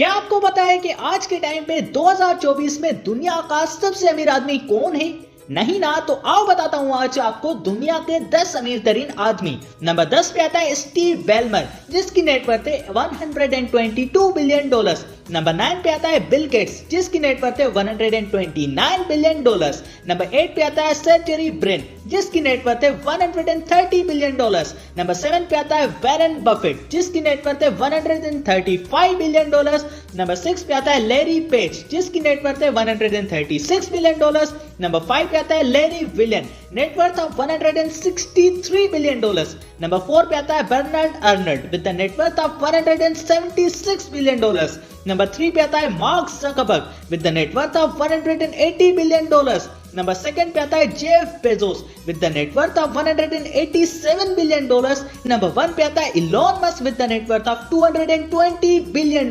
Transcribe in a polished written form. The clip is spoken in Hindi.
क्या आपको पता है कि आज के टाइम पे 2024 में दुनिया का सबसे अमीर आदमी कौन है? नहीं ना, तो आओ बताता हूँ आज आपको दुनिया के 10 अमीर तरीन आदमी। नंबर 10 पे आता है स्टीव बेलमर, जिसकी नेटवर्थ है $122 बिलियन। नंबर 9 पे आता है बिल गेट्स, जिसकी नेटवर्थ है $129 बिलियन। नंबर 8 पे आता है सर्जरी ब्रिन, जिसकी नेटवर्थ है $130 बिलियन। नंबर 7 पे आता है वॉरेन बफेट, जिसकी नेटवर्थ है $135 बिलियन। नंबर 6 पे आता है लैरी पेज, जिसकी नेटवर्थ है $136 बिलियन। नंबर 5 पे आता है लैरी विलियन, नेटवर्थ ऑफ $163 बिलियन। नंबर 4 पे आता है Bernard Arnault with the net worth of $176 billion. Number 3 पे आता है Mark Zuckerberg with the net worth of $180 billion. Number 2 पे आता है Jeff Bezos with the net worth of $187 billion. Number 1 पे आता है Elon Musk with the net worth of $220 billion.